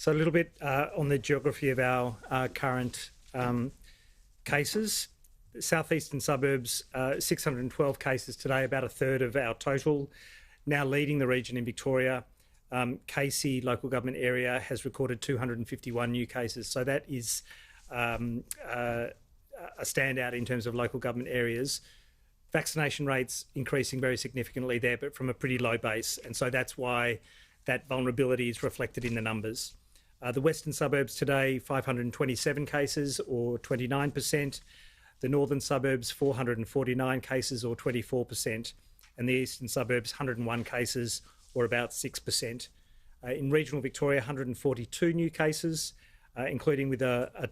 So a little bit on the geography of our current cases. Southeastern suburbs, 612 cases today, about a third of our total. Now leading the region in Victoria. Casey local government area has recorded 251 new cases. So that is a standout in terms of local government areas. Vaccination rates increasing very significantly there, but from a pretty low base. And so that's why that vulnerability is reflected in the numbers. The western suburbs today, 527 cases or 29%. The northern suburbs, 449 cases or 24%. And the eastern suburbs, 101 cases or about 6%. In regional Victoria, 142 new cases, including with a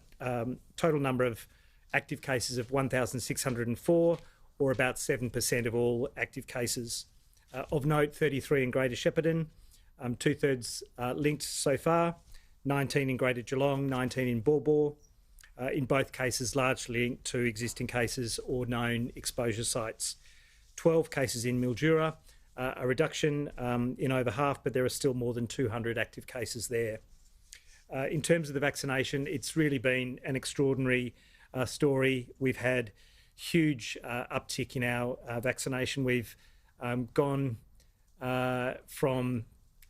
total number of active cases of 1,604 or about 7% of all active cases. Of note, 33 in Greater Shepparton, two-thirds linked so far, 19 in Greater Geelong, 19 in Bawbaw, in both cases largely linked to existing cases or known exposure sites. 12 cases in Mildura, a reduction in over half, but there are still more than 200 active cases there. In terms of the vaccination, it's really been an extraordinary story. We've had huge uptick in our vaccination. We've gone from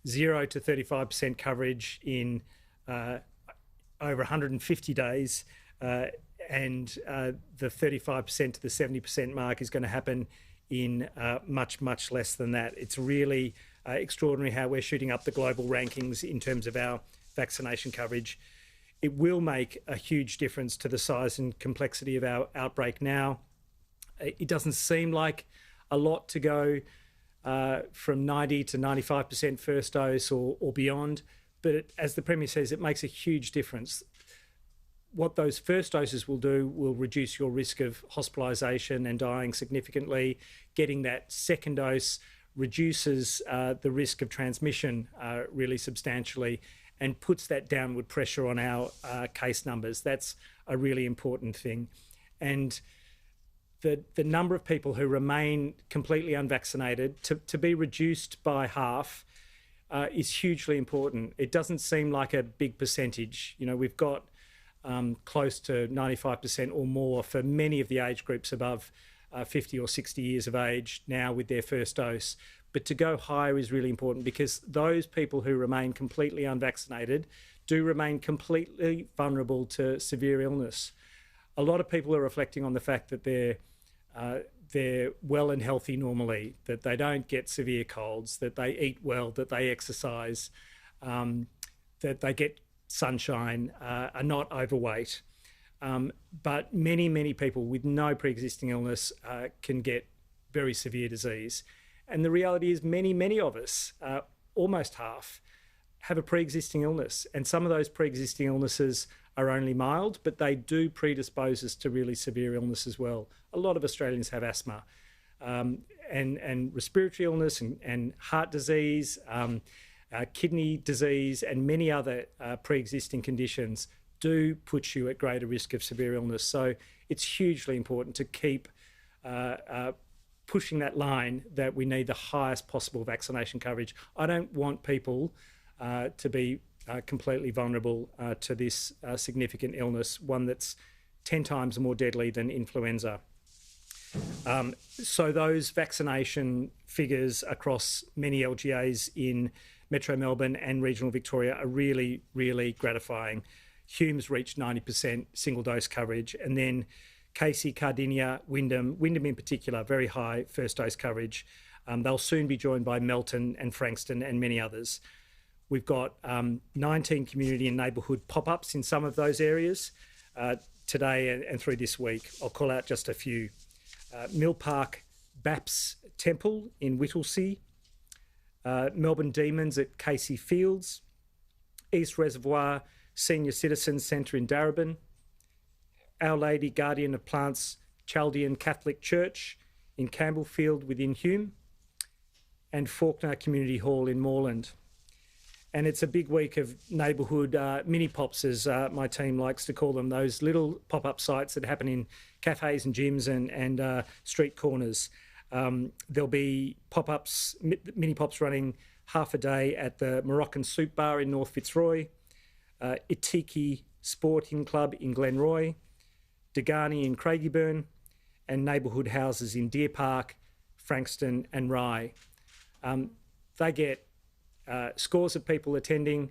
0 to 35% coverage in over 150 days, and the 35% to the 70% mark is going to happen in much, much less than that. It's really extraordinary how we're shooting up the global rankings in terms of our vaccination coverage. It will make a huge difference to the size and complexity of our outbreak now. It doesn't seem like a lot to go from 90 to 95% first dose or beyond, but as the Premier says, it makes a huge difference. What those first doses will do will reduce your risk of hospitalisation and dying significantly. Getting that second dose reduces the risk of transmission really substantially and puts that downward pressure on our case numbers. That's a really important thing. And the number of people who remain completely unvaccinated to be reduced by half is hugely important. It doesn't seem like a big percentage. You know, we've got close to 95% or more for many of the age groups above 50 or 60 years of age now with their first dose. But to go higher is really important because those people who remain completely unvaccinated do remain completely vulnerable to severe illness. A lot of people are reflecting on the fact that they're well and healthy normally, that they don't get severe colds, that they eat well, that they exercise, that they get sunshine, are not overweight. But many people with no pre-existing illness can get very severe disease. And the reality is many of us, almost half, have a pre-existing illness. And some of those pre-existing illnesses are only mild, but they do predispose us to really severe illness as well. A lot of Australians have asthma and respiratory illness and heart disease, kidney disease and many other pre-existing conditions do put you at greater risk of severe illness. So it's hugely important to keep pushing that line that we need the highest possible vaccination coverage. I don't want people to be completely vulnerable to this significant illness, one that's 10 times more deadly than influenza. So those vaccination figures across many LGAs in Metro Melbourne and regional Victoria are really, really gratifying. Hume's reached 90% single dose coverage, and then Casey, Cardinia, Wyndham in particular, very high first dose coverage. They'll soon be joined by Melton and Frankston and many others. We've got 19 community and neighbourhood pop-ups in some of those areas today and through this week. I'll call out just a few. Mill Park Baps Temple in Whittlesea, Melbourne Demons at Casey Fields, East Reservoir Senior Citizens Centre in Darebin, Our Lady Guardian of Plants Chaldean Catholic Church in Campbellfield within Hume, and Faulkner Community Hall in Moreland. And it's a big week of neighbourhood mini-pops, as my team likes to call them, those little pop-up sites that happen in cafes and gyms and street corners. There'll be pop-ups, mini-pops running half a day at the Moroccan Soup Bar in North Fitzroy, Itiki Sporting Club in Glenroy, Degani in Craigieburn, and neighbourhood houses in Deer Park, Frankston and Rye. They get scores of people attending.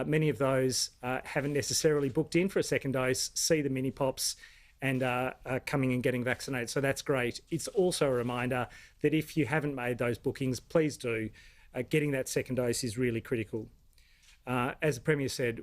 Many of those haven't necessarily booked in for a second dose, see the mini pops and are coming and getting vaccinated. So that's great. It's also a reminder that if you haven't made those bookings, please do. Getting that second dose is really critical. As the Premier said,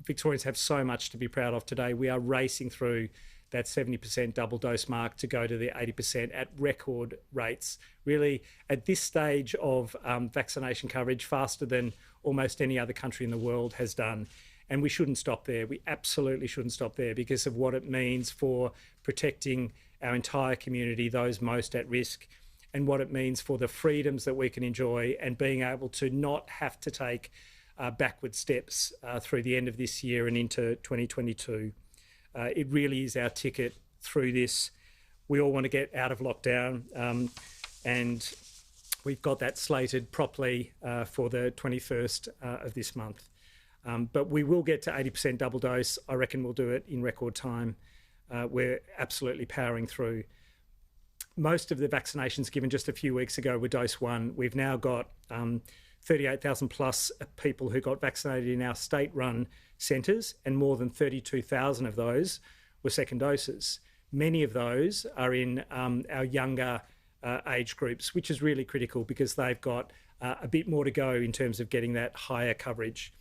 Victorians have so much to be proud of today. We are racing through that 70% double dose mark to go to the 80% at record rates. Really, at this stage of vaccination coverage, faster than almost any other country in the world has done. And we shouldn't stop there. We absolutely shouldn't stop there because of what it means for protecting our entire community, those most at risk, and what it means for the freedoms that we can enjoy and being able to not have to take backward steps through the end of this year and into 2022. It really is our ticket through this. We all want to get out of lockdown, and we've got that slated properly for the 21st of this month. But we will get to 80% double dose. I reckon we'll do it in record time. We're absolutely powering through. Most of the vaccinations given just a few weeks ago were dose one. We've now got 38,000 plus people who got vaccinated in our state-run centres, and more than 32,000 of those were second doses. Many of those are in our younger age groups, which is really critical because they've got a bit more to go in terms of getting that higher coverage.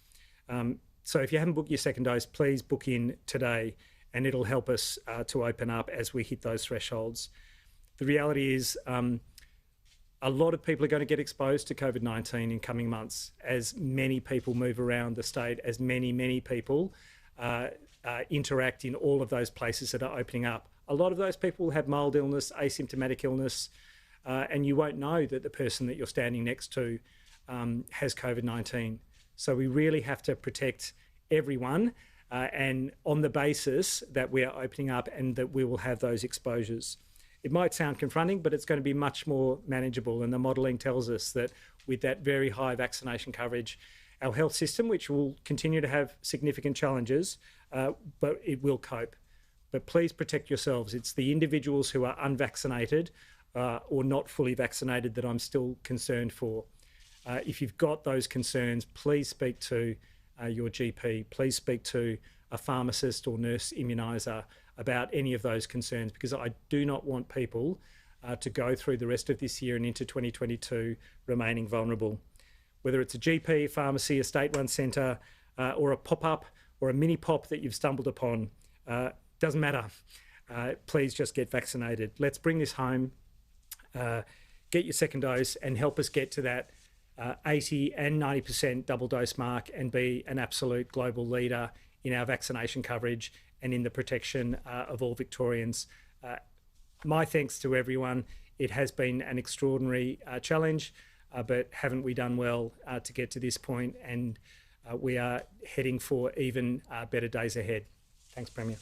So if you haven't booked your second dose, please book in today, and it'll help us to open up as we hit those thresholds. The reality is a lot of people are going to get exposed to COVID-19 in coming months as many people move around the state, as many people interact in all of those places that are opening up. A lot of those people have mild illness, asymptomatic illness, and you won't know that the person that you're standing next to has COVID-19. So we really have to protect everyone and on the basis that we are opening up and that we will have those exposures. It might sound confronting, but it's going to be much more manageable. And the modelling tells us that with that very high vaccination coverage, our health system, which will continue to have significant challenges, but it will cope. But please protect yourselves. It's the individuals who are unvaccinated or not fully vaccinated that I'm still concerned for. If you've got those concerns, please speak to your GP. Please speak to a pharmacist or nurse immuniser about any of those concerns, because I do not want people to go through the rest of this year and into 2022 remaining vulnerable. Whether it's a GP, pharmacy, a state-run centre, or a pop-up or a mini-pop that you've stumbled upon, doesn't matter. Please just get vaccinated. Let's bring this home, get your second dose and help us get to that 80 and 90% double dose mark and be an absolute global leader in our vaccination coverage and in the protection of all Victorians. My thanks to everyone. It has been an extraordinary challenge, but haven't we done well to get to this point? And we are heading for even better days ahead. Thanks, Premier.